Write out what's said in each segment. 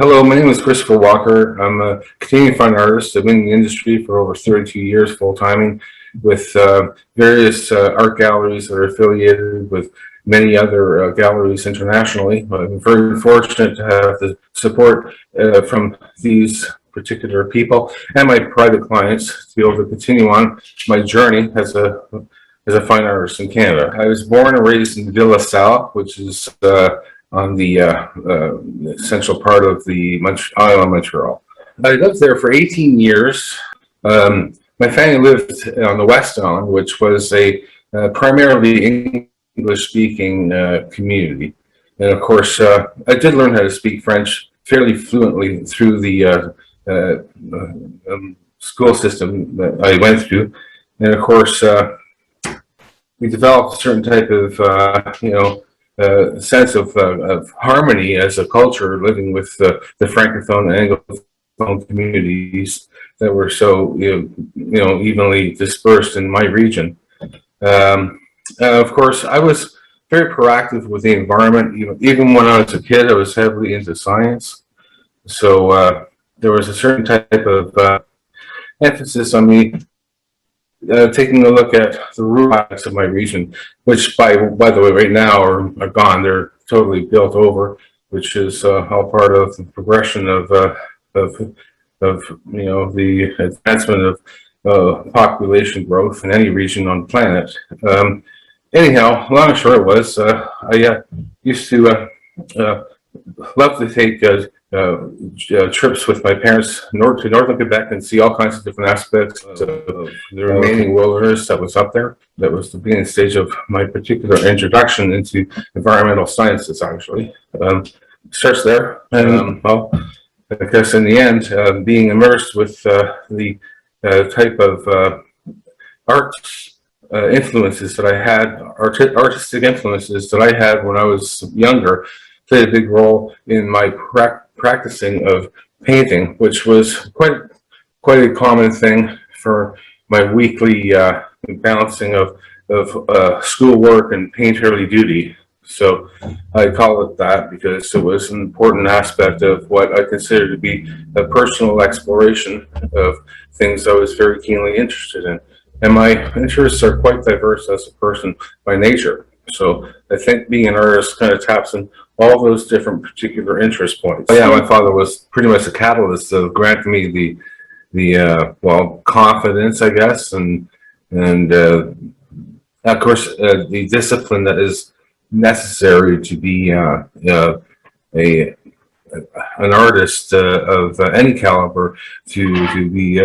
Hello, my name is Christopher Walker. I'm a Canadian fine artist. I've been in the industry for over 32 years full-timing with various art galleries that are affiliated with many other galleries internationally. I'm very fortunate to have the support from these particular people and my private clients to be able to continue on my journey as a fine artist in Canada. I was born and raised in Ville La Salle, which is on the central part of the island of Montreal. I lived there for 18 years. My family lived on the West Island, which was a primarily English-speaking community. And of course, I did learn how to speak French fairly fluently through the school system that I went through. And of course, we developed a certain type of, sense of harmony as a culture living with the Francophone and Anglophone communities that were so evenly dispersed in my region. Of course, I was very proactive with the environment. Even when I was a kid, I was heavily into science. So there was a certain type of emphasis on me taking a look at the rural aspects of my region, which by the way, right now are gone. They're totally built over, which is all part of the progression of the advancement of population growth in any region on the planet. Anyhow, long and short was I used to love to take trips with my parents to northern Quebec and see all kinds of different aspects of the remaining wilderness that was up there. That was the beginning stage of my particular introduction into environmental sciences, actually. Starts there. And, well, I guess in the end, being immersed with the type of arts influences that I had, artistic influences that I had when I was younger, played a big role in my practicing of painting, which was quite a common thing for my weekly balancing of schoolwork and painterly duty. So I call it that because it was an important aspect of what I consider to be a personal exploration of things I was very keenly interested in. And my interests are quite diverse as a person by nature. So I think being an artist kind of taps in all those different particular interest points. Yeah, my father was pretty much a catalyst of granting me the confidence, I guess, and of course the discipline that is necessary to be an artist of any caliber to be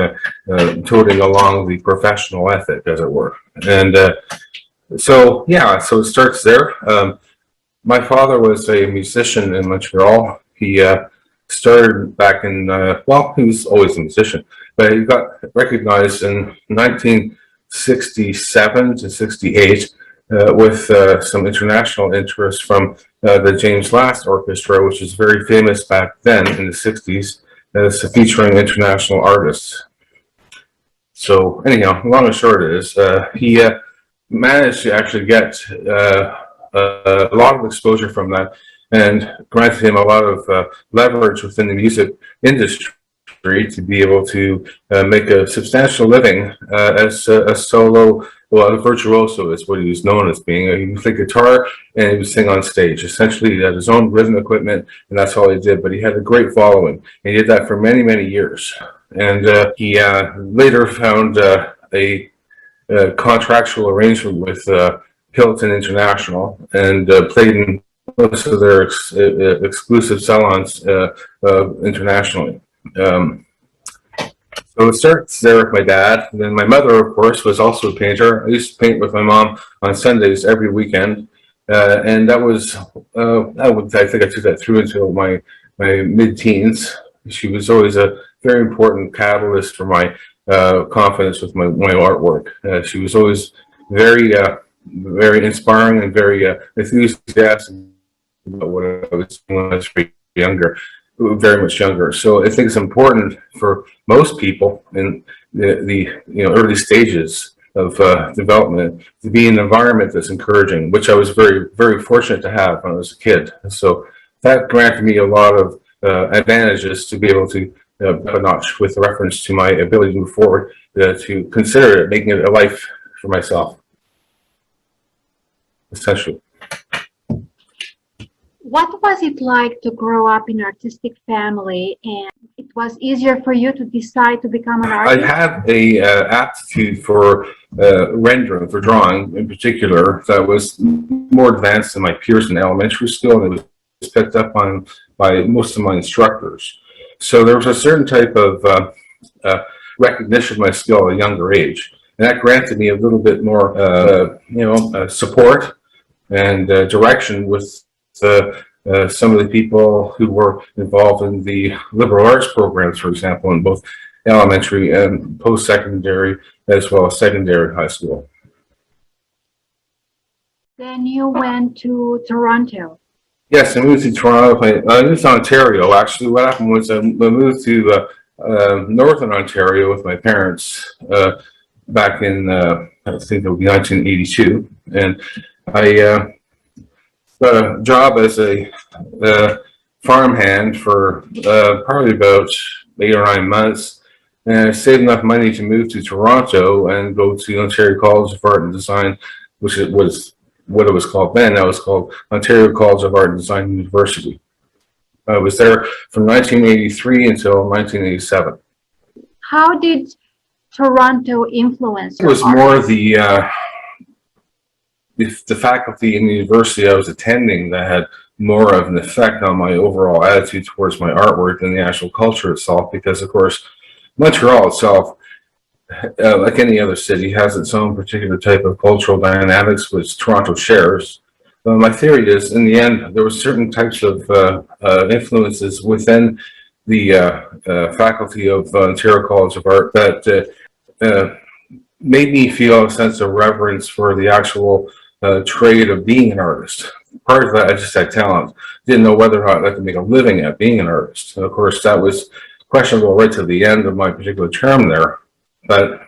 toting along the professional ethic, as it were. And so it starts there. My father was a musician in Montreal. He started back in, he was always a musician, but he got recognized in 1967 to 68 with some international interest from the James Last Orchestra, which is very famous back then in the 60s, as featuring international artists. So anyhow, long and short is, he managed to actually get a lot of exposure from that, and granted him a lot of leverage within the music industry to be able to make a substantial living as a solo, a virtuoso is what he was known as being. He would play guitar and he would sing on stage. Essentially, he had his own rhythm equipment, and that's all he did. But he had a great following. He did that for many, many years. And he later found a contractual arrangement with Hilton International and played in most of their exclusive salons internationally. So it starts there with my dad. And then my mother, of course, was also a painter. I used to paint with my mom on Sundays every weekend. And that was, I think I took that through until my mid-teens. She was always a very important catalyst for my confidence with my artwork. She was always very inspiring and very enthusiastic about what I was doing when I was younger, very much younger. So I think it's important for most people in the early stages of development to be in an environment that's encouraging, which I was very, very fortunate to have when I was a kid. So that granted me a lot of advantages to be able to up a notch with reference to my ability to move forward, to consider it, making it a life for myself, essentially. What was it like to grow up in an artistic family, and it was easier for you to decide to become an I artist? had a aptitude for rendering, for drawing in particular, that was more advanced than my peers in elementary school, and it was picked up on by most of my instructors. So there was a certain type of recognition of my skill at a younger age, and that granted me a little bit more, support and direction with some of the people who were involved in the liberal arts programs, for example, in both elementary and post-secondary, as well as secondary high school. Then you went to Toronto. Yes, I moved to Toronto. I moved to Ontario. Actually, what happened was I moved to Northern Ontario with my parents back in, I think it would be 1982. And I got a job as a farmhand for probably about 8 or 9 months. And I saved enough money to move to Toronto and go to Ontario College of Art and Design, which it was what it was called then. That was called Ontario College of Art and Design University. I was there from 1983 until 1987. How did Toronto influence It your was art? more the faculty in the university I was attending that had more of an effect on my overall attitude towards my artwork than the actual culture itself, because of course Montreal itself, like any other city, has its own particular type of cultural dynamics which Toronto shares. My theory is, in the end, there were certain types of influences within the faculty of Ontario College of Art that made me feel a sense of reverence for the actual trade of being an artist. Part of that, I just had talent. Didn't know whether or not I could make a living at being an artist. And of course, that was questionable right to the end of my particular term there. But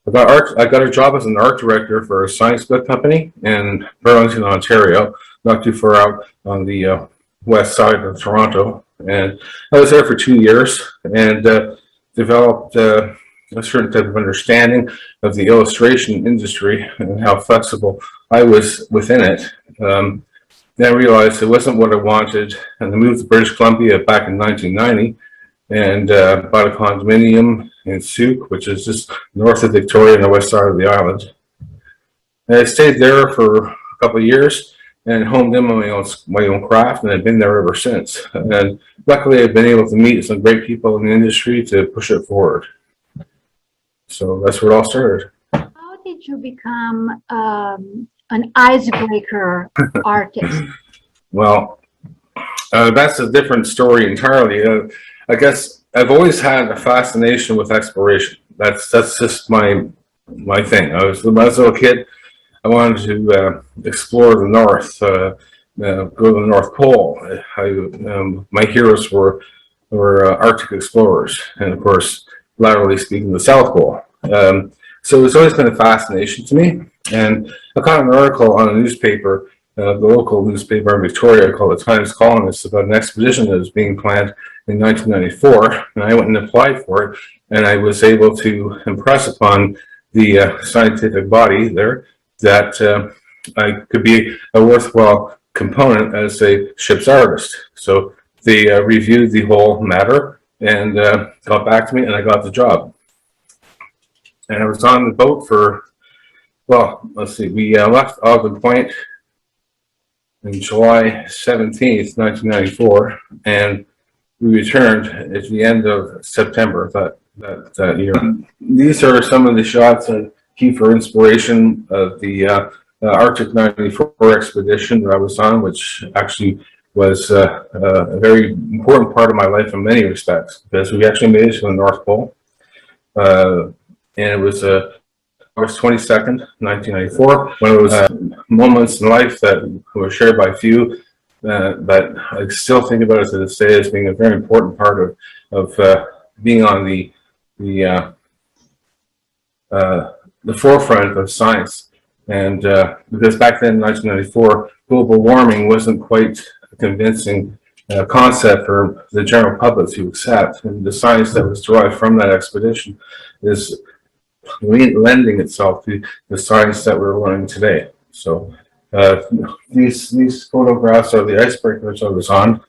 I got a job as an art director for a science book company in Burlington, Ontario, not too far out on the west side of Toronto. And I was there for 2 years and developed a certain type of understanding of the illustration industry and how flexible I was within it. Then I realized it wasn't what I wanted, and I moved to British Columbia back in 1990 and bought a condominium in Souk, which is just north of Victoria on the west side of the island. And I stayed there for a couple of years and honed in on my own craft, and I've been there ever since. And luckily, I've been able to meet some great people in the industry to push it forward. So that's where it all started. How did you become an icebreaker artist? Well, that's a different story entirely. I guess I've always had a fascination with exploration. That's just my thing. When I was a little kid, I wanted to explore the North, go to the North Pole. My heroes were Arctic explorers, and of course, laterally speaking, the South Pole. So it's always been a fascination to me. And I caught an article on a newspaper, the local newspaper in Victoria called the Times Colonist, about an expedition that was being planned in 1994. And I went and applied for it, and I was able to impress upon the scientific body there that I could be a worthwhile component as a ship's artist. So they reviewed the whole matter and got back to me, and I got the job. And I was on the boat for, well, let's see, we left Ogden Point on July 17th, 1994, and we returned at the end of September that year. These are some of the shots and key for inspiration of the Arctic 94 expedition that I was on, which actually was a very important part of my life in many respects, because we actually made it to the North Pole. And it was August 22nd, 1994, one of those moments in life that were shared by few, but I still think about it to this day as being a very important part of being on the forefront of science. And because back then in 1994, global warming wasn't quite a convincing concept for the general public to accept. And the science that was derived from that expedition is lending itself to the science that we're learning today. So uh, these photographs are the icebreakers I was on.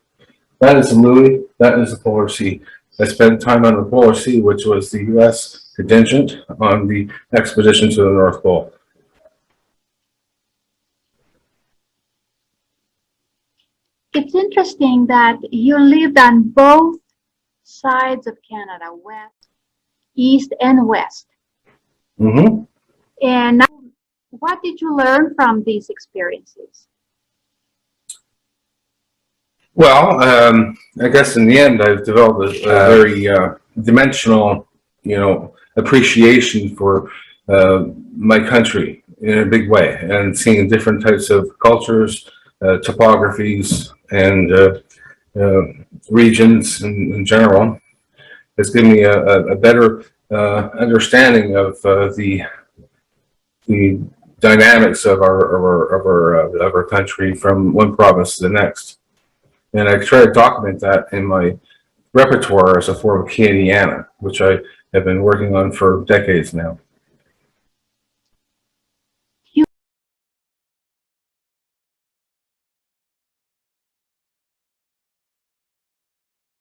That is the Louis, that is the Polar Sea. I spent time on the Polar Sea, which was the U.S. contingent on the expedition to the North Pole. It's interesting that you lived on both sides of Canada, west, east, and west. Mm-hmm. And now, what did you learn from these experiences? Well, I guess in the end, I've developed a very dimensional, appreciation for my country in a big way, and seeing different types of cultures, topographies, and uh, regions in general. It's given me a better understanding of the dynamics of our country from one province to the next. And I try to document that in my repertoire as a form of Canadiana, which I have been working on for decades now. You,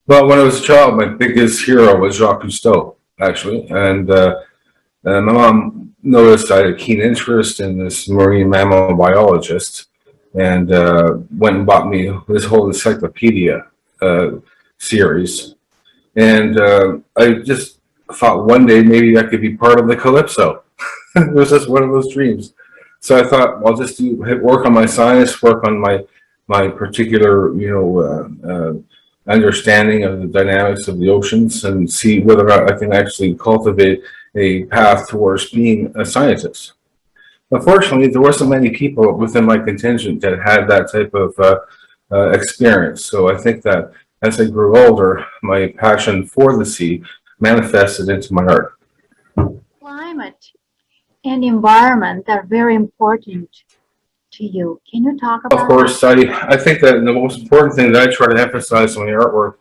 Well, when I was a child, my biggest hero was Jacques Cousteau, actually. And my mom noticed I had a keen interest in this marine mammal biologist, and went and bought me this whole encyclopedia uh, series. And I just thought one day maybe I could be part of the Calypso. It was just one of those dreams. So I thought, well, I'll just work on my science, work on my particular, understanding of the dynamics of the oceans, and see whether or not I can actually cultivate a path towards being a scientist. Unfortunately, there wasn't many people within my contingent that had that type of experience. So I think that as I grew older, my passion for the sea manifested into my art. climate and environment are very important to you. Can you talk Of about that? course, I think that the most important thing that I try to emphasize in my artwork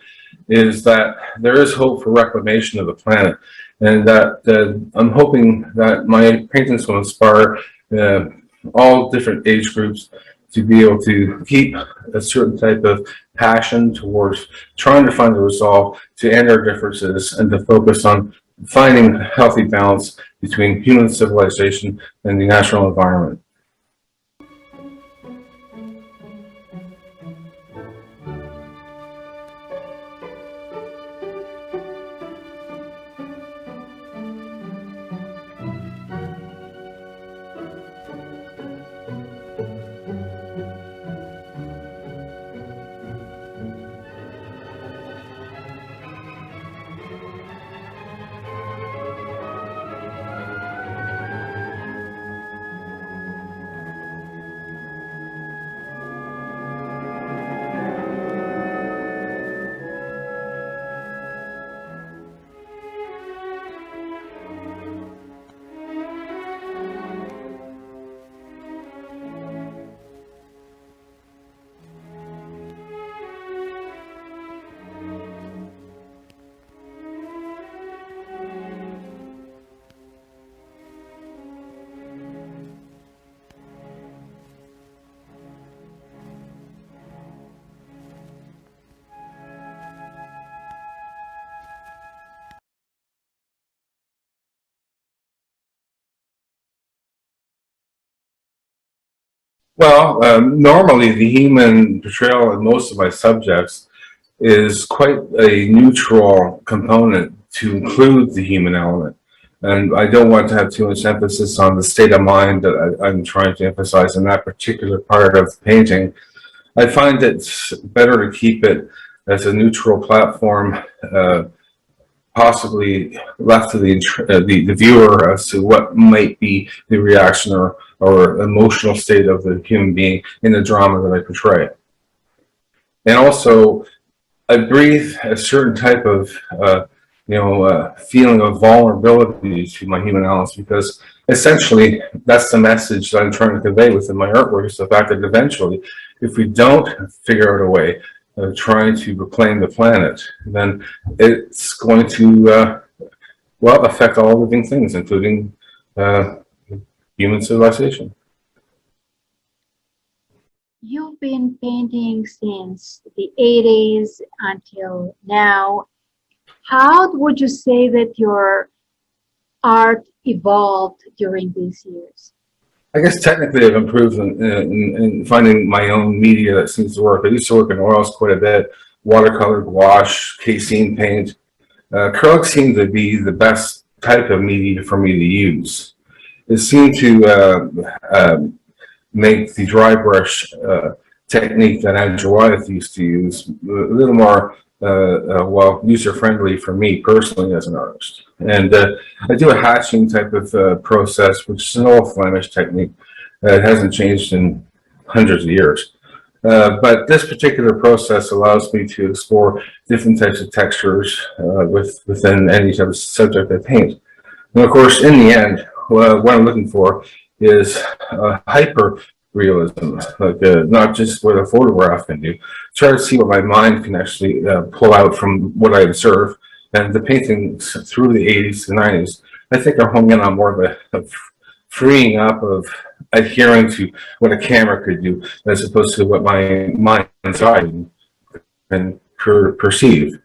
is that there is hope for reclamation of the planet, and that I'm hoping that my paintings will inspire uh, all different age groups to be able to keep a certain type of passion towards trying to find a resolve to end our differences and to focus on finding healthy balance between human civilization and the natural environment. Well, normally the human portrayal in most of my subjects is quite a neutral component to include the human element. And I don't want to have too much emphasis on the state of mind that I'm trying to emphasize in that particular part of the painting. I find it's better to keep it as a neutral platform, possibly left to the viewer as to what might be the reaction or emotional state of the human being in the drama that I portray. And also, I breathe a certain type of feeling of vulnerability to my human elements, because essentially that's the message that I'm trying to convey within my artwork, is the fact that eventually, if we don't figure out a way trying to reclaim the planet, then it's going to, well, affect all living things, including uh, human civilization. You've been painting since the 80s until now. How would you say that your art evolved during these years? I guess technically I've improved in finding my own media that seems to work. I used to work in oils quite a bit, watercolor, gouache, casein paint. Acrylic seemed to be the best type of media for me to use. It seemed to make the dry brush technique that Andrew Wyeth used to use a little more well, user-friendly for me personally as an artist. And I do a hatching type of process, which is an old Flemish technique. It hasn't changed in hundreds of years. But this particular process allows me to explore different types of textures within any type of subject I paint. And of course, in the end, what I'm looking for is hyper realism, like not just what a photograph can do. Try to see what my mind can actually pull out from what I observe. And the paintings through the 80s and 90s, I think are homing in on more of a freeing up of adhering to what a camera could do, as opposed to what my mind's eye can perceive.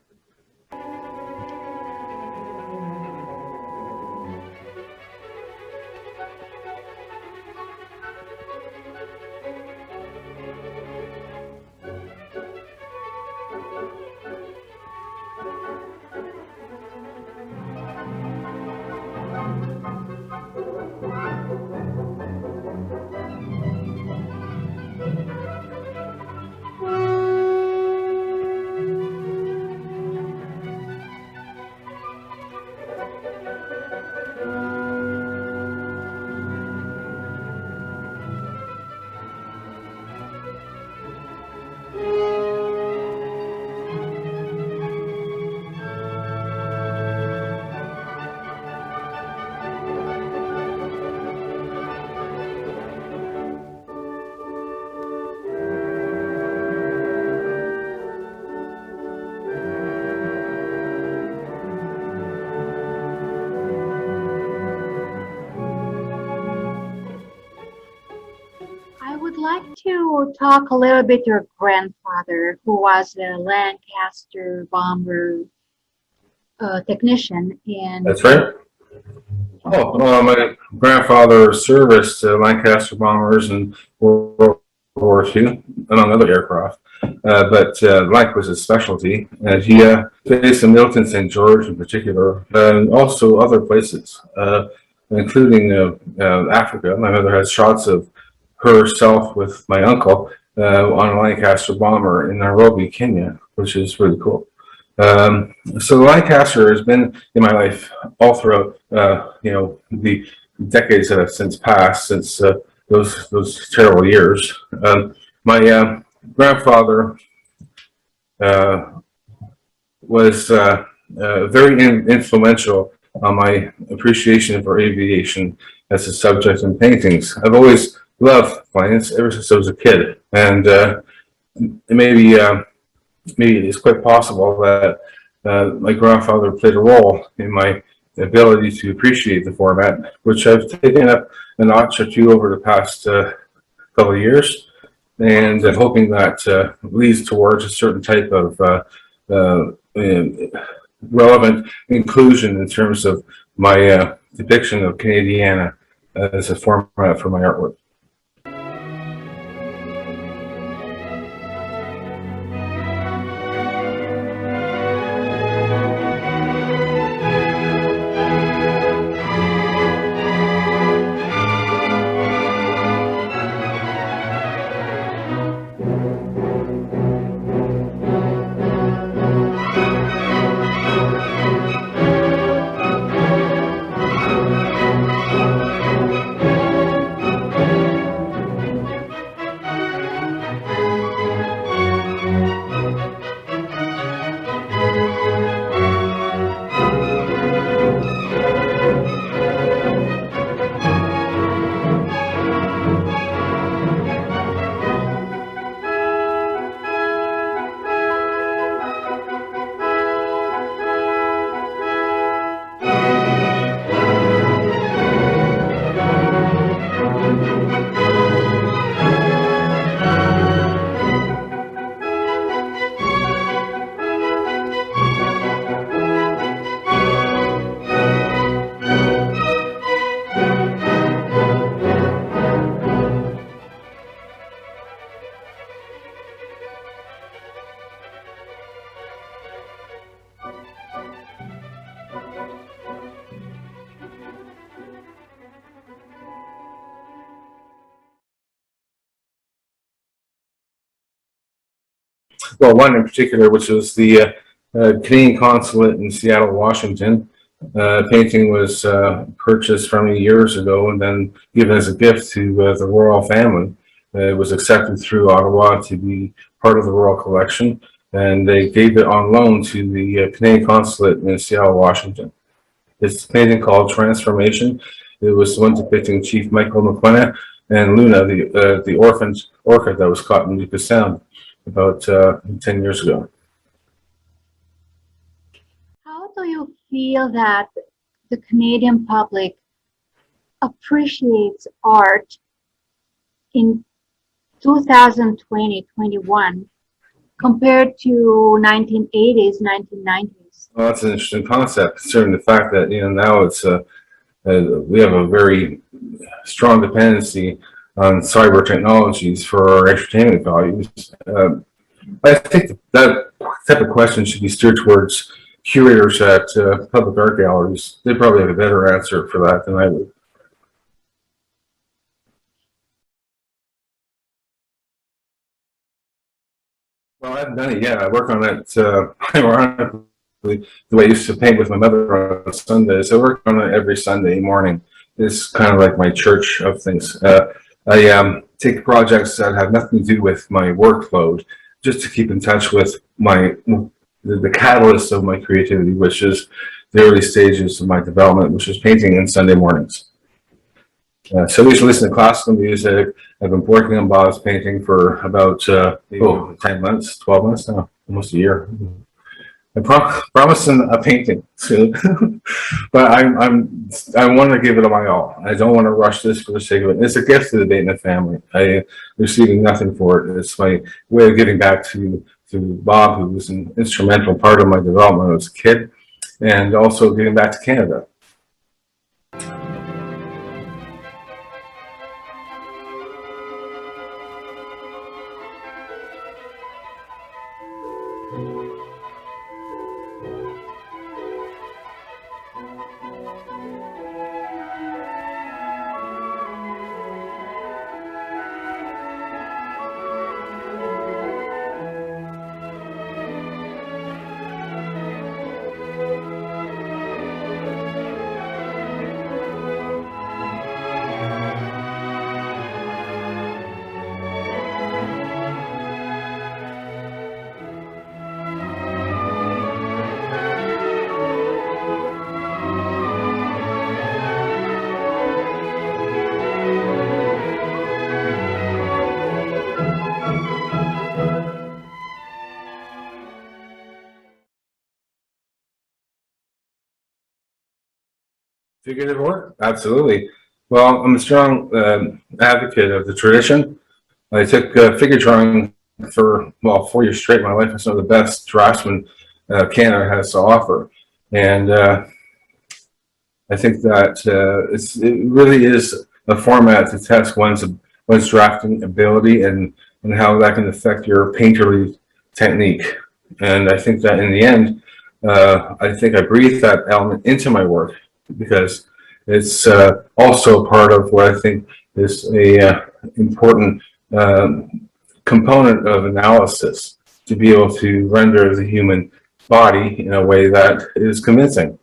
I would like to talk a little bit your grandfather, who was a Lancaster bomber technician, and That's right. Oh, well, my grandfather serviced Lancaster bombers in World War II, among other aircraft. But Lanc was his specialty, and he based in Milton, St. George in particular, and also other places, including Africa. My mother has shots of herself with my uncle on a Lancaster bomber in Nairobi, Kenya, which is really cool. So Lancaster has been in my life all throughout, the decades that have since passed since those terrible years. My grandfather was very influential on my appreciation for aviation as a subject in paintings. I've always loved planes ever since I was a kid, and maybe maybe it's quite possible that my grandfather played a role in my ability to appreciate the format, which I've taken up a notch or two over the past couple of years, and I'm hoping that leads towards a certain type of relevant inclusion in terms of my depiction of Canadiana as a format for my artwork. well, one in particular, which was the Canadian consulate in Seattle, Washington. Painting was purchased from me years ago and then given as a gift to the royal family. It was accepted through Ottawa to be part of the royal collection, and they gave it on loan to the Canadian consulate in Seattle, Washington. It's a painting called Transformation. It was the one depicting Chief Michael McQuenna and Luna, the orphaned orchid that was caught in Yucca Sound about 10 years ago. How do you feel that the Canadian public appreciates art in 2020-21 compared to 1980s, 1990s? Well, that's an interesting concept, considering the fact that now it's we have a very strong dependency on cyber technologies for our entertainment values. I think that type of question should be steered towards curators at public art galleries. They probably have a better answer for that than I would. Well, I haven't done it yet. I work on it ironically the way I used to paint with my mother on Sundays. I work on it every Sunday morning. It's kind of like my church of things. I take projects that have nothing to do with my workload just to keep in touch with the catalyst of my creativity, which is the early stages of my development, which is painting on Sunday mornings. So I used to listen to classical music. I've been working on Bob's painting for about 10 months, 12 months now, almost a year. I promised him a painting soon, but I want to give it my all. I don't want to rush this for the sake of it. It's a gift to the Dayton family. I receiving nothing for it. It's my way of giving back to Bob, who was an instrumental part of my development as a kid, and also giving back to Canada. Figurative art? Absolutely. Well, I'm a strong advocate of the tradition. I took figure drawing for, 4 years straight. My life is some of the best draftsmen Canada has to offer. And I think that it really is a format to test one's drafting ability and how that can affect your painterly technique. And I think that in the end, I think I breathe that element into my work because it's also part of what I think is a important component of analysis to be able to render the human body in a way that is convincing.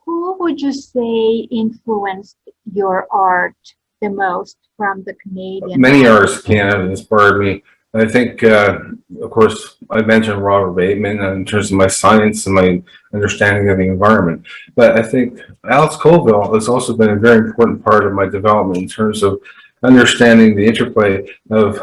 Who would you say influenced your art the most from the Canadian? Many artists can have inspired me. I think, of course, I mentioned Robert Bateman in terms of my science and my understanding of the environment. But I think Alex Colville has also been a very important part of my development in terms of understanding the interplay of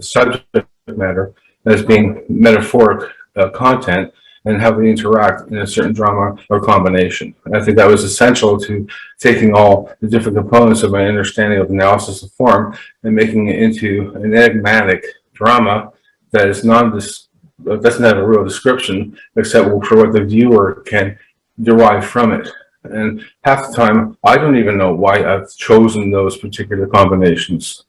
subject matter as being metaphoric content and how they interact in a certain drama or combination. I think that was essential to taking all the different components of my understanding of analysis of form and making it into an enigmatic drama that is doesn't have a real description except for what the viewer can derive from it. And half the time, I don't even know why I've chosen those particular combinations.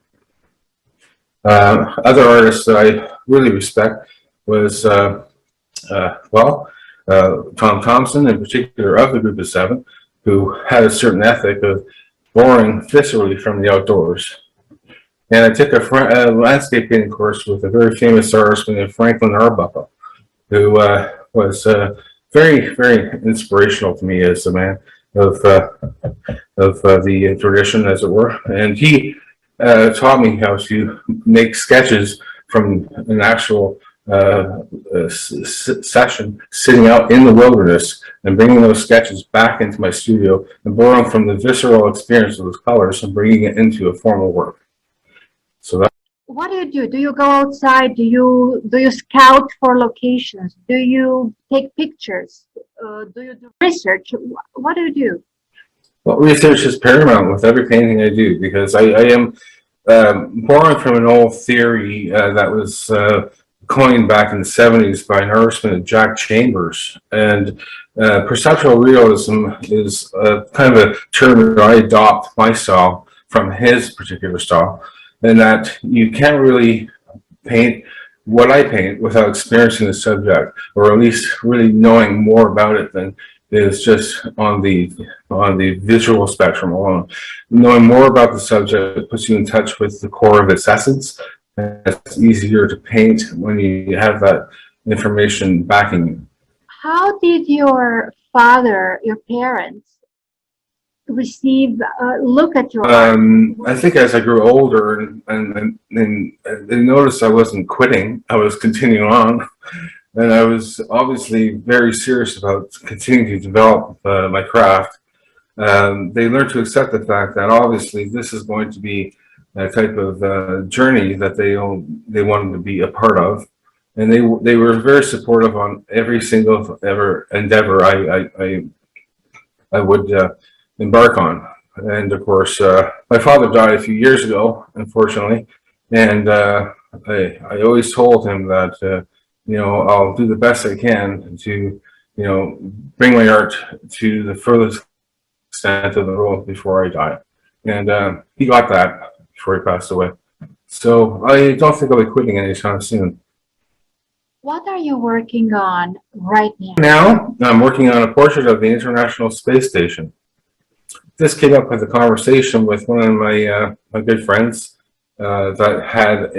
Other artists that I really respect was Tom Thompson, in particular of the Group of Seven, who had a certain ethic of boring viscerally from the outdoors. And I took a landscape painting course with a very famous artist named Franklin Arbuckle, who was very, very inspirational to me as a man of the tradition, as it were. And he taught me how to make sketches from an actual session, sitting out in the wilderness and bringing those sketches back into my studio and borrowing from the visceral experience of those colors and bringing it into a formal work. So that. What do you do? Do you go outside? Do you scout for locations? Do you take pictures? Do you do research? What do you do? Well, research is paramount with every painting I do because I am borrowing from an old theory that was coined back in the 70s by an artist named Jack Chambers. And perceptual realism is kind of a term that I adopt my style from his particular style, and that you can't really paint what I paint without experiencing the subject, or at least really knowing more about it than is just on the visual spectrum alone. Knowing more about the subject puts you in touch with the core of its essence. And it's easier to paint when you have that information backing you. How did your father, your parents, look at your art? I think as I grew older and they noticed I wasn't quitting, I was continuing on. And I was obviously very serious about continuing to develop my craft. They learned to accept the fact that obviously this is going to be a type of journey that they wanted to be a part of, and they were very supportive on every single ever endeavor I would embark on. And of course, my father died a few years ago, unfortunately, and I always told him that I'll do the best I can to bring my art to the furthest extent of the world before I die, and he got that before he passed away. So I don't think I'll be quitting anytime soon. What are you working on right now? Now I'm working on a portrait of the International Space Station. This came up with a conversation with one of my good friends that had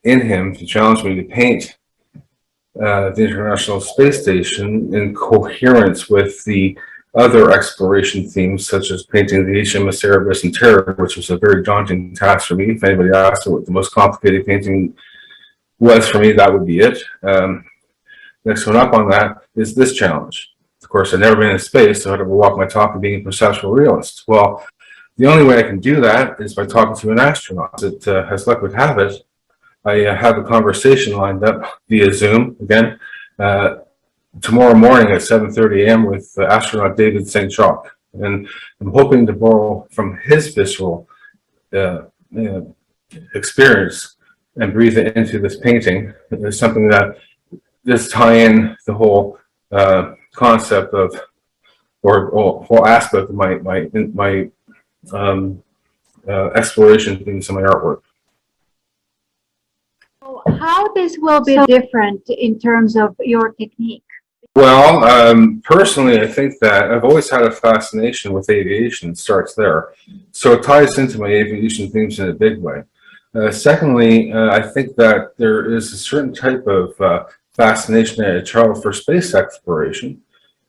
in him to challenge me to paint the International Space Station in coherence with the other exploration themes, such as painting the HMS Erebus and Terror, which was a very daunting task for me. If anybody asked what the most complicated painting was for me, that would be it. Next one up on that is this challenge. Of course, I've never been in space, so I had to walk my talk of being a perceptual realist. Well, the only way I can do that is by talking to an astronaut. As luck would have it, I have a conversation lined up via Zoom again tomorrow morning at 7:30 a.m. with astronaut David St. Jacques, and I'm hoping to borrow from his visceral uh, uh, experience and breathe it into this painting. It's something that just tie in the whole concept of or whole aspect of my um, exploration things in my artwork. So how this will be different in terms of your technique? Well, personally, I think that I've always had a fascination with aviation. It starts there, so it ties into my aviation themes in a big way. Secondly, I think that there is a certain type of fascination as a child for space exploration.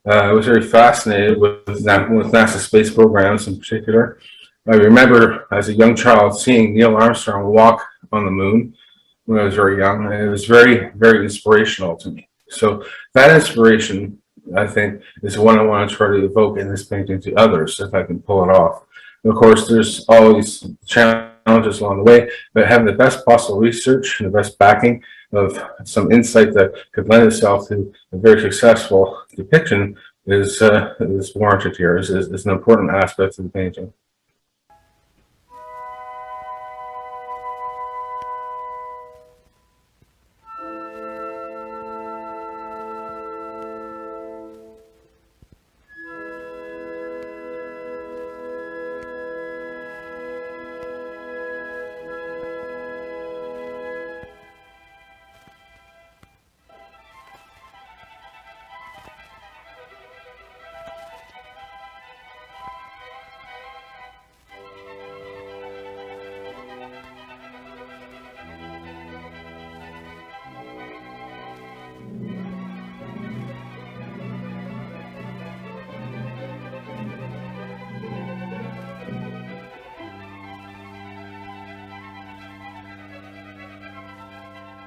I was very fascinated with NASA space programs in particular. I remember as a young child seeing Neil Armstrong walk on the moon when I was very young, and it was very, very inspirational to me. So that inspiration, I think, is the one I want to try to evoke in this painting to others, if I can pull it off. And of course, there's always challenges along the way, but having the best possible research and the best backing of some insight that could lend itself to a very successful depiction is warranted here, is an important aspect of the painting.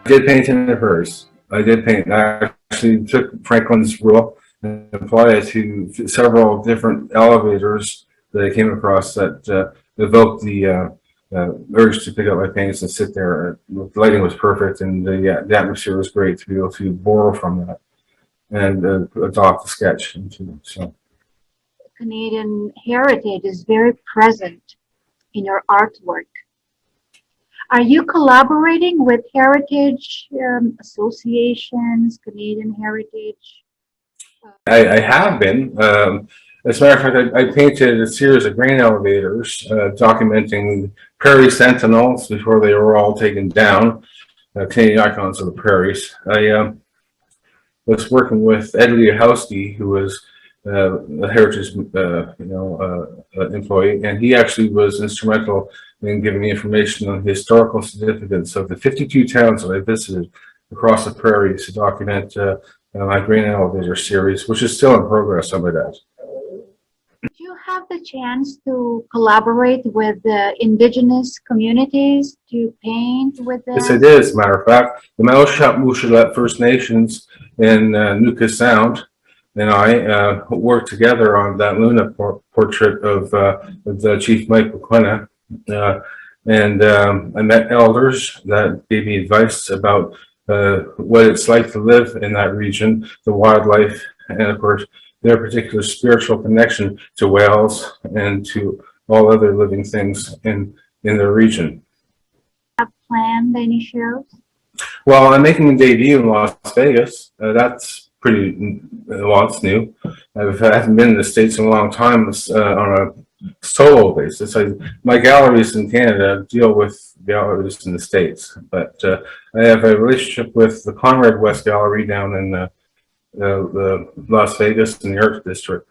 did paint in the hers. I did paint. I actually took Franklin's rule and applied it to several different elevators that I came across that evoked the urge to pick up my paints and sit there. The lighting was perfect, and the atmosphere was great to be able to borrow from that and adopt the sketch into it. So Canadian heritage is very present in your artwork. Are you collaborating with heritage associations, Canadian heritage? I have been. As a matter of fact, I painted a series of grain elevators documenting prairie sentinels before they were all taken down, Canadian icons of the prairies. I was working with Ed Liahowski, who was a heritage, employee, and he actually was instrumental in giving me information on the historical significance of the 52 towns that I visited across the prairies to document my grain elevator series, which is still in progress, I might add. Did you have the chance to collaborate with the indigenous communities to paint with Yes, I them? did, as a matter of fact. The Maushat Mushalet First Nations in Nuka Sound and I worked together on that Luna portrait of the Chief Mike McQuina. I met elders that gave me advice about what it's like to live in that region, the wildlife, and of course, their particular spiritual connection to whales and to all other living things in their region. Have planned any shows? Well, I'm making a debut in Las Vegas. That's pretty, well, it's new. I haven't been in the States in a long time on a solo basis. My galleries in Canada deal with galleries in the States, but I have a relationship with the Conrad West Gallery down in the Las Vegas in the Arts District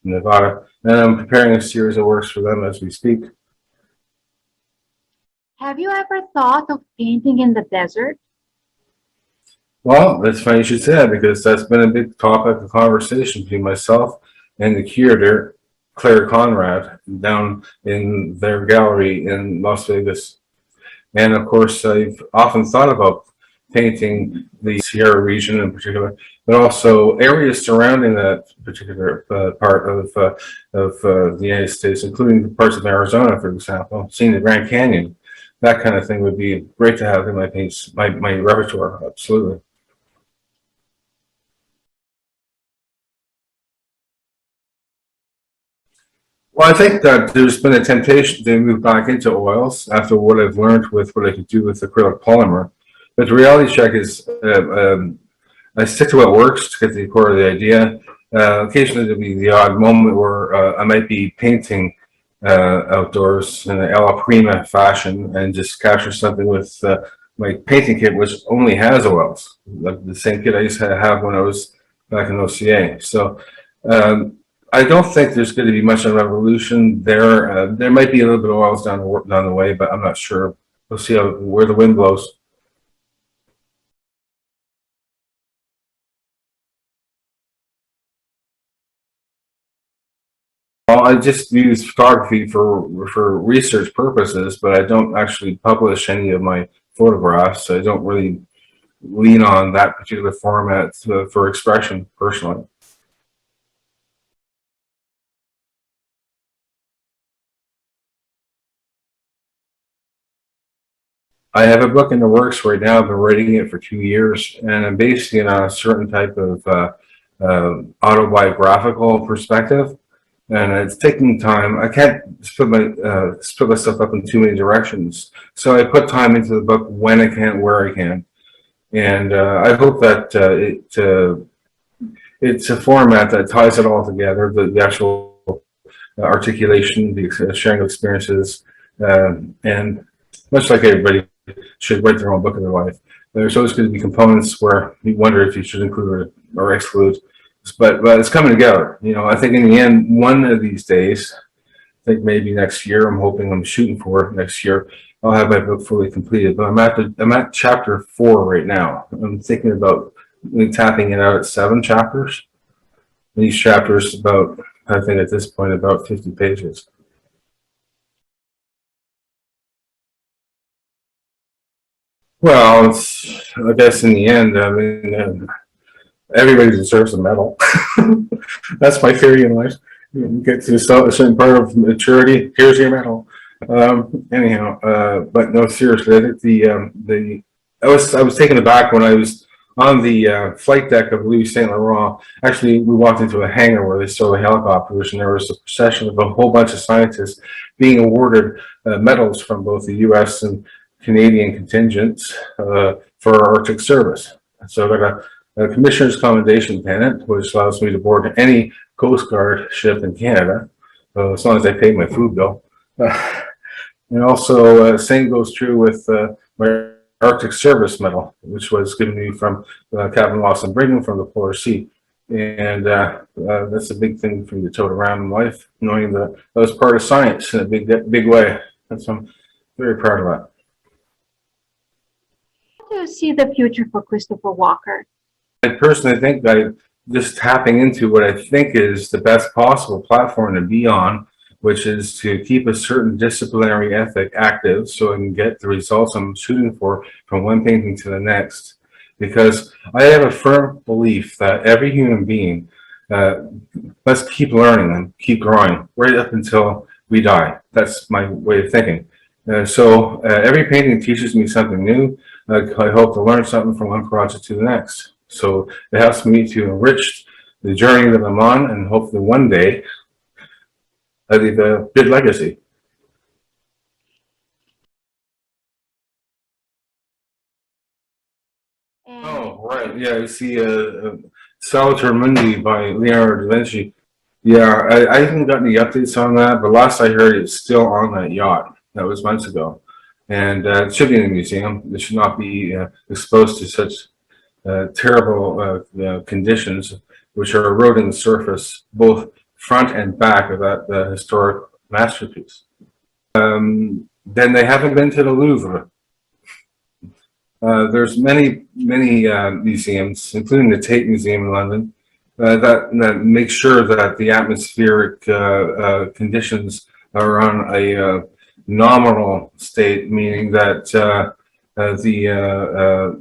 in Nevada, and I'm preparing a series of works for them as we speak. Have you ever thought of painting in the desert? Well, that's funny you should say that because that's been a big topic of conversation between myself and the curator, Claire Conrad, down in their gallery in Las Vegas. And of course, I've often thought about painting the Sierra region in particular, but also areas surrounding that particular part of the United States, including parts of Arizona, for example, seeing the Grand Canyon. That kind of thing would be great to have in my paints, my repertoire, absolutely. Well, I think that there's been a temptation to move back into oils after what I've learned with what I could do with acrylic polymer. But the reality check is I stick to what works to get the core of the idea. Occasionally there'll be the odd moment where I might be painting outdoors in an alla prima fashion and just capture something with my painting kit, which only has oils, like the same kit I used to have when I was back in OCA. So um, I don't think there's going to be much of a revolution there. There might be a little bit of oils down the way, but I'm not sure. We'll see where the wind blows. Well, I just use photography for research purposes, but I don't actually publish any of my photographs. I don't really lean on that particular format for expression personally. I have a book in the works right now. I've been writing it for 2 years, and I'm basing it on a certain type of autobiographical perspective. And it's taking time. I can't split myself up in too many directions. So I put time into the book when I can, where I can, and I hope that it's a format that ties it all together. The actual articulation, the sharing of experiences, and much like everybody should write their own book of their life. There's always going to be components where you wonder if you should include or exclude, but it's coming together. You know, I think in the end, one of these days, I think maybe next year. I'm shooting for next year. I'll have my book fully completed, but I'm at chapter 4 right now. I'm thinking about tapping it out at 7 chapters. And each chapter is about, I think at this point, about 50 pages. Well, it's, I guess in the end, I mean, everybody deserves a medal. That's my theory in life. You get to a certain part of maturity, here's your medal. Anyhow, but no, seriously, I think I was taken aback when I was on the flight deck of Louis Saint Laurent. Actually, we walked into a hangar where they stole helicopters, and there was a procession of a whole bunch of scientists being awarded medals from both the U.S. and Canadian contingents for our Arctic service. So they got a commissioner's commendation pennant, which allows me to board any Coast Guard ship in Canada, as long as I pay my food bill. And also, same goes true with my Arctic Service Medal, which was given to me from Captain Lawson Brigham from the Polar Sea. And that's a big thing for me to tote around in life, knowing that I was part of science in a big way. And so I'm very proud of that. How do you see the future for Christopher Walker? I personally think that just tapping into what I think is the best possible platform to be on, which is to keep a certain disciplinary ethic active so I can get the results I'm shooting for from one painting to the next. Because I have a firm belief that every human being must keep learning and keep growing right up until we die. That's my way of thinking. So every painting teaches me something new. I hope to learn something from one project to the next. So it helps me to enrich the journey that I'm on, and hopefully one day I leave a good legacy. And Oh, right. Yeah, I see Salvator Mundi by Leonardo da Vinci. Yeah, I haven't gotten any updates on that, but last I heard it's still on that yacht. That was months ago. And it should be in a museum. It should not be exposed to such terrible conditions, which are eroding the surface, both front and back of that historic masterpiece. Then they haven't been to the Louvre. There's many museums, including the Tate Museum in London, that make sure that the atmospheric conditions are on a nominal state, meaning that the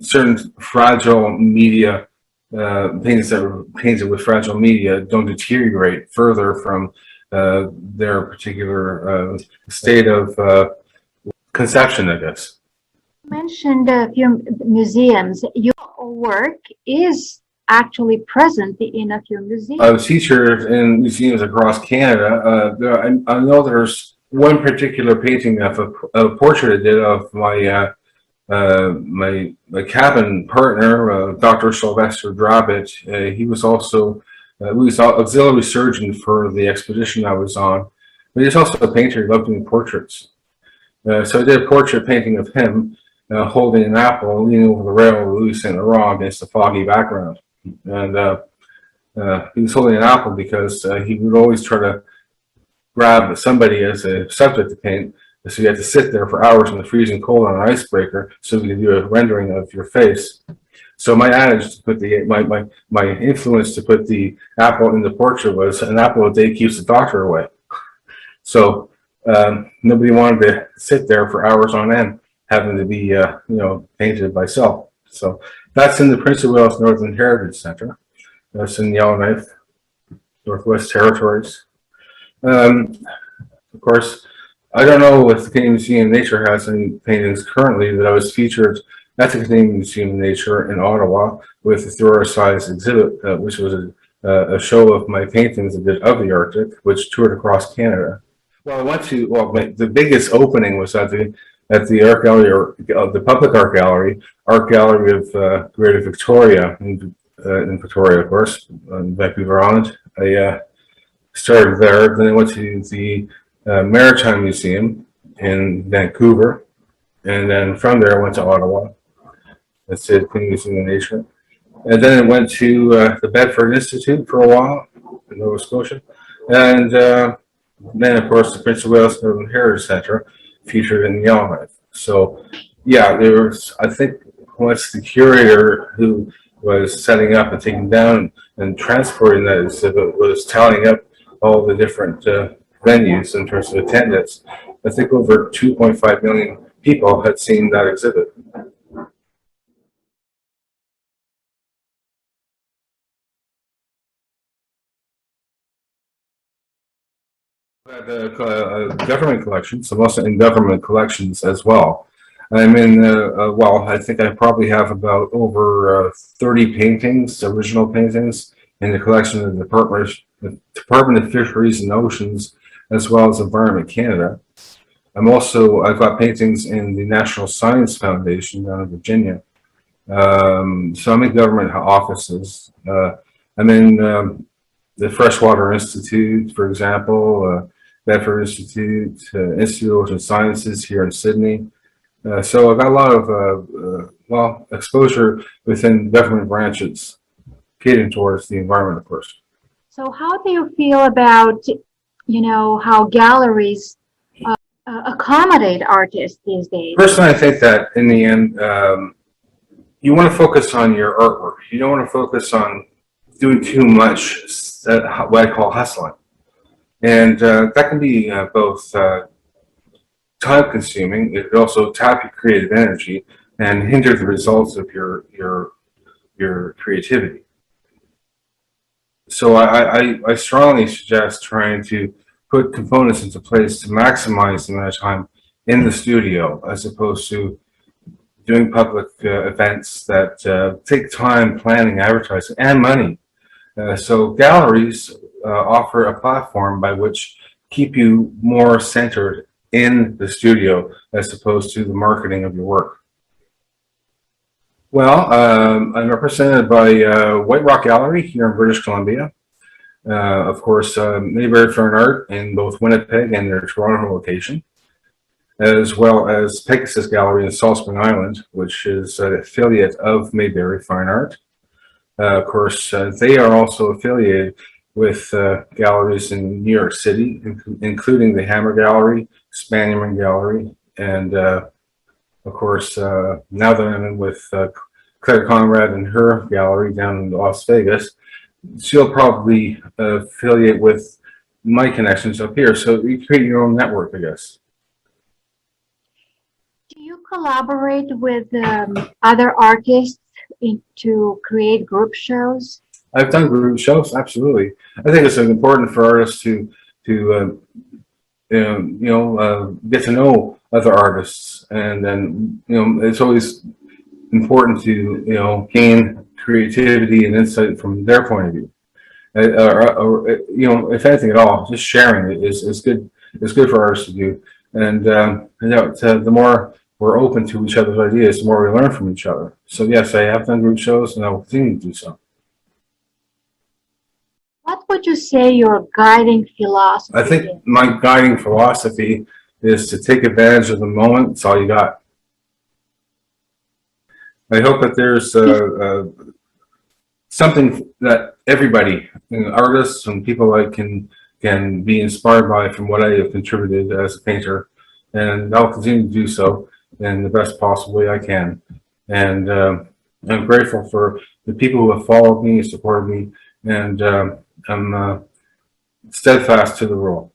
certain fragile media, paintings that are painted with fragile media don't deteriorate further from their particular state of conception, I guess. you mentioned a few museums. Your work is actually present in a few I museums. was featured in museums across Canada. I know there's one particular painting of a portrait I did of my cabin partner, Dr. Sylvester Drabit. He was also auxiliary surgeon for the expedition I was on, but he's also a painter. He loved doing portraits. So I did a portrait painting of him holding an apple, leaning over the rail of Louis Saint Laurent against a foggy background. And he was holding an apple because he would always try to grab somebody as a subject to paint. So you had to sit there for hours in the freezing cold on an icebreaker so we could do a rendering of your face. So my adage to put my influence to put the apple in the portrait was an apple a day keeps the doctor away. So nobody wanted to sit there for hours on end, having to be painted by self. So that's in the Prince of Wales Northern Heritage Center. That's in Yellowknife, Northwest Territories. Of course, I don't know if the Canadian Museum of Nature has any paintings currently, but I was featured at the Canadian Museum of Nature in Ottawa with a Thoreau-sized exhibit, which was a show of my paintings I did of the Arctic, which toured across Canada. Well, the biggest opening was at the art gallery, or the public art gallery of Greater Victoria, in Victoria, of course, on Vancouver Island. I started there, then I went to the Maritime Museum in Vancouver, and then from there I went to Ottawa. That's it, Canadian Museum of Nature. And then I went to the Bedford Institute for a while in Nova Scotia. And then, of course, the Prince of Wales Northern Heritage Center featured in Yellowknife. So, yeah, there was, I think, once the curator who was setting up and taking down and transporting that exhibit was tallying up all the different venues in terms of attendance. I think over 2.5 million people had seen that exhibit. At the government collections, I'm also in government collections as well. I'm in, well, I think I probably have about over 30 paintings, original paintings, in the collection of the Department of Fisheries and Oceans, as well as Environment Canada. I've got paintings in the National Science Foundation down in Virginia. So I'm in government offices. I'm in the Freshwater Institute, for example, Bedford Institute, Institute of Ocean Sciences here in Sydney. So I've got a lot of, well, exposure within government branches, catering towards the environment, of course. So how do you feel about, how galleries accommodate artists these days? Personally, I think that in the end, you want to focus on your artwork. You don't want to focus on doing too much, what I call hustling. And that can be both time consuming. It could also tap your creative energy and hinder the results of your creativity. So I strongly suggest trying to put components into place to maximize the amount of time in the studio, as opposed to doing public events that take time, planning, advertising, and money. So galleries offer a platform by which keep you more centered in the studio as opposed to the marketing of your work. Well, I'm represented by White Rock Gallery here in British Columbia. Of course, Mayberry Fine Art in both Winnipeg and their Toronto location, as well as Pegasus Gallery in Salt Spring Island, which is an affiliate of Mayberry Fine Art. Of course, they are also affiliated with galleries in New York City, including the Hammer Gallery, Spanierman Gallery, and of course, now that I'm in with Claire Conrad and her gallery down in Las Vegas, she'll probably affiliate with my connections up here. So you create your own network, I guess. Do you collaborate with other artists to create group shows? I've done group shows, absolutely. I think it's important for artists to get to know other artists, and then it's always important to gain creativity and insight from their point of view. If anything at all, just sharing it is good. It's good for artists to do, and the more we're open to each other's ideas, the more we learn from each other. So yes, I have done group shows, and I will continue to do so. What would you say your guiding philosophy I think is? my guiding philosophy is to take advantage of the moment. It's all you got. I hope that there's something that everybody, artists and people like can be inspired by from what I have contributed as a painter, and I'll continue to do so in the best possible way I can. And I'm grateful for the people who have followed me, supported me, and I'm steadfast to the rule.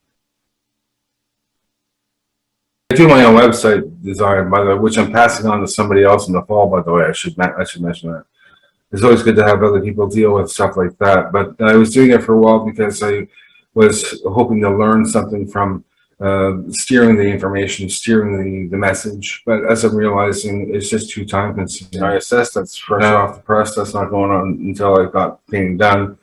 I do my own website design, by the way, which I'm passing on to somebody else in the fall. By the way, I should mention that. It's always good to have other people deal with stuff like that. But I was doing it for a while because I was hoping to learn something from steering the information, steering the message. But as I'm realizing, it's just too time consuming. I assess that's fresh off the press. That's not going on until I got painting done.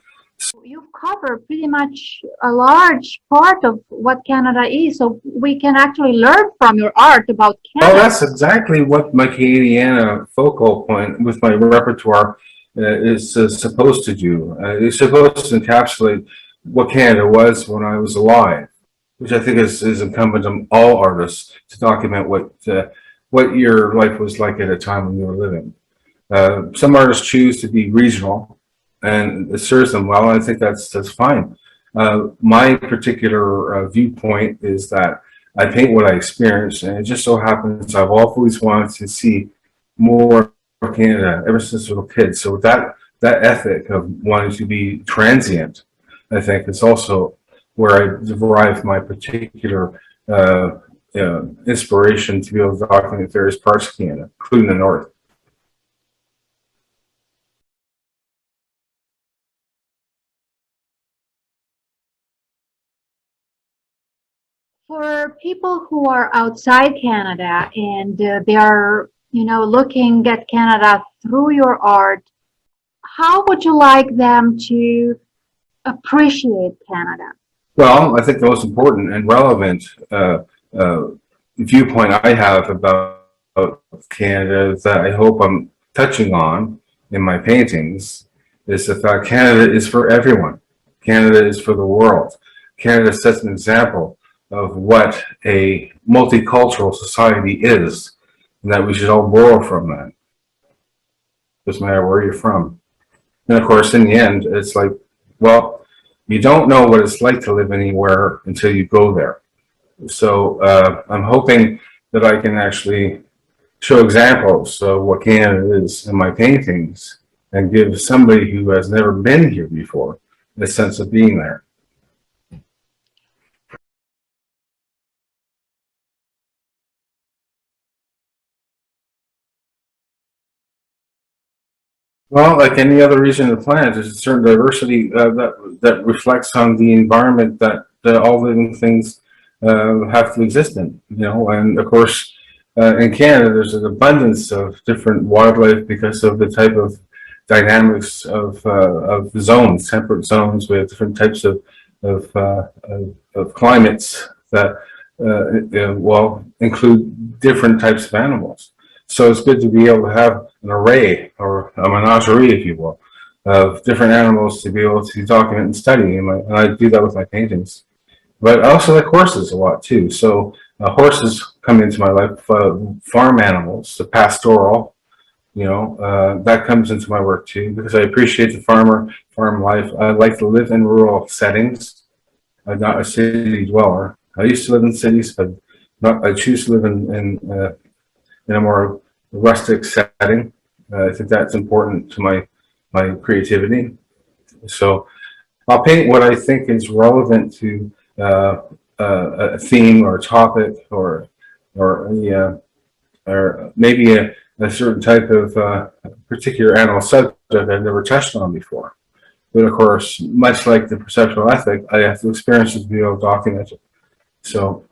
You've covered pretty much a large part of what Canada is, so we can actually learn from your art about Oh, Canada. that's exactly what my Canadiana focal point with my repertoire is supposed to do. It's supposed to encapsulate what Canada was when I was alive, which I think is incumbent on all artists to document what your life was like at a time when you were living. Some artists choose to be regional, and it serves them well, and I think that's fine. My particular viewpoint is that I paint what I experience, and it just so happens I've always wanted to see more of Canada ever since a little kid. So that ethic of wanting to be transient, I think, is also where I derive my particular inspiration to be able to document various parts of Canada, including the north. For people who are outside Canada and they are, looking at Canada through your art, how would you like them to appreciate Canada? Well, I think the most important and relevant uh, viewpoint I have about Canada that I hope I'm touching on in my paintings is the fact Canada is for everyone. Canada is for the world. Canada sets an example of what a multicultural society is, and that we should all borrow from that. Doesn't matter where you're from. And of course, in the end, it's like, well, you don't know what it's like to live anywhere until you go there. So I'm hoping that I can actually show examples of what Canada is in my paintings and give somebody who has never been here before a sense of being there. Well, like any other region of the planet, there's a certain diversity that reflects on the environment that all living things have to exist in. And of course, in Canada, there's an abundance of different wildlife because of the type of dynamics of zones, temperate zones. We have different types of climates that include different types of animals. So it's good to be able to have an array or a menagerie, if you will, of different animals to be able to document and study. And I do that with my paintings. But I also like horses a lot too. So horses come into my life, farm animals, the pastoral, that comes into my work too, because I appreciate the farm life. I like to live in rural settings. I'm not a city dweller. I used to live in cities, but I choose to live in a more rustic setting. I think that's important to my creativity. So I'll paint what I think is relevant to a theme or a topic or maybe a certain type of particular animal subject I've never touched on before. But of course, much like the perceptual ethic, I have to experience it to be able to document it. So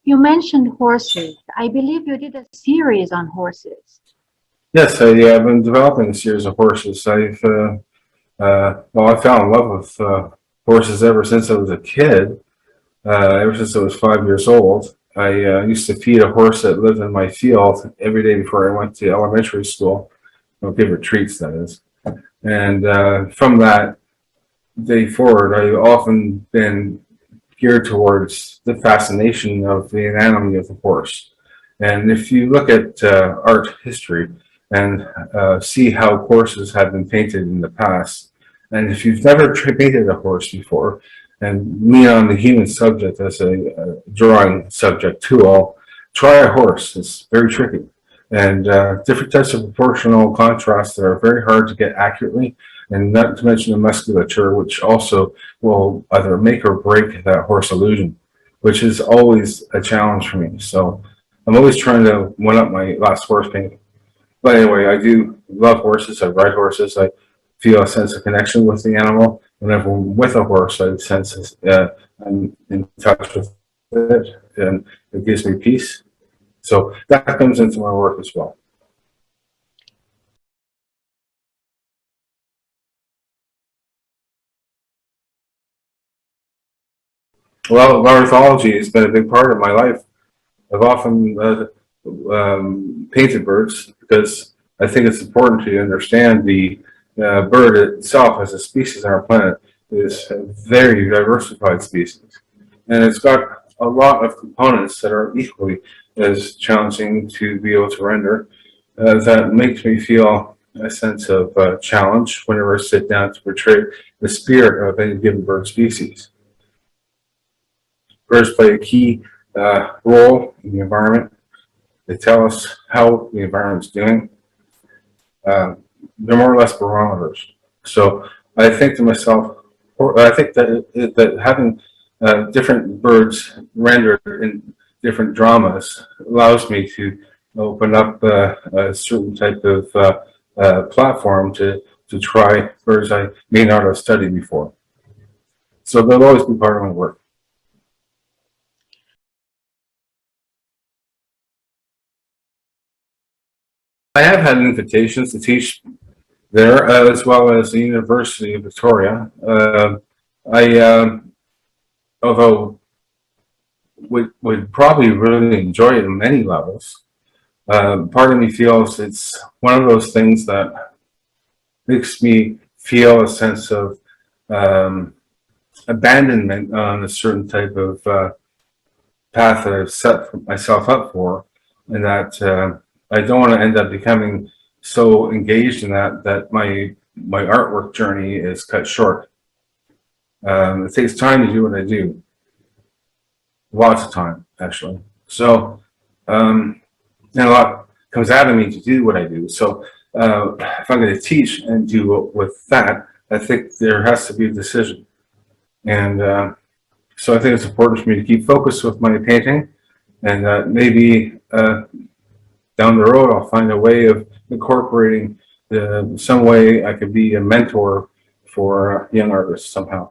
You mentioned horses. I believe you did a series on horses. yes, I've been developing a series of horses. I fell in love with horses ever since I was a kid, ever since I was 5 years old. used to feed a horse that lived in my field every day before I went to elementary school. Well, give her treats, that is. And from that day forward, I've often been geared towards the fascination of the anatomy of the horse. And if you look at art history and see how horses have been painted in the past, and if you've never painted a horse before, and lean on the human subject as a drawing subject tool, try a horse. It's very tricky. And different types of proportional contrasts that are very hard to get accurately, and not to mention the musculature, which also will either make or break that horse illusion, which is always a challenge for me. So I'm always trying to one up my last horse painting. But anyway, I do love horses. I ride horses. I feel a sense of connection with the animal. Whenever I'm with a horse, I sense I'm in touch with it, and it gives me peace. So that comes into my work as well. Well, ornithology has been a big part of my life. I've often painted birds because I think it's important to understand the bird itself as a species on our planet is a very diversified species. And it's got a lot of components that are equally as challenging to be able to render. That makes me feel a sense of challenge whenever I sit down to portray the spirit of any given bird species. Birds play a key role in the environment. They tell us how the environment's doing. Uh, they're more or less barometers. So I think to myself, I think that having different birds rendered in different dramas allows me to open up a certain type of platform to try birds I may not have studied before. So they'll always be part of my work. I have had invitations to teach there, as well as the University of Victoria. I, although would probably really enjoy it on many levels, part of me feels it's one of those things that makes me feel a sense of um, abandonment on a certain type of path that I've set myself up for, and that I don't want to end up becoming so engaged in that my artwork journey is cut short. It takes time to do what I do, lots of time actually. So, and a lot comes out of me to do what I do. So, if I'm going to teach and do with that, I think there has to be a decision, and so I think it's important for me to keep focused with my painting, and maybe down the road I'll find a way of incorporating some way I could be a mentor for young artists somehow.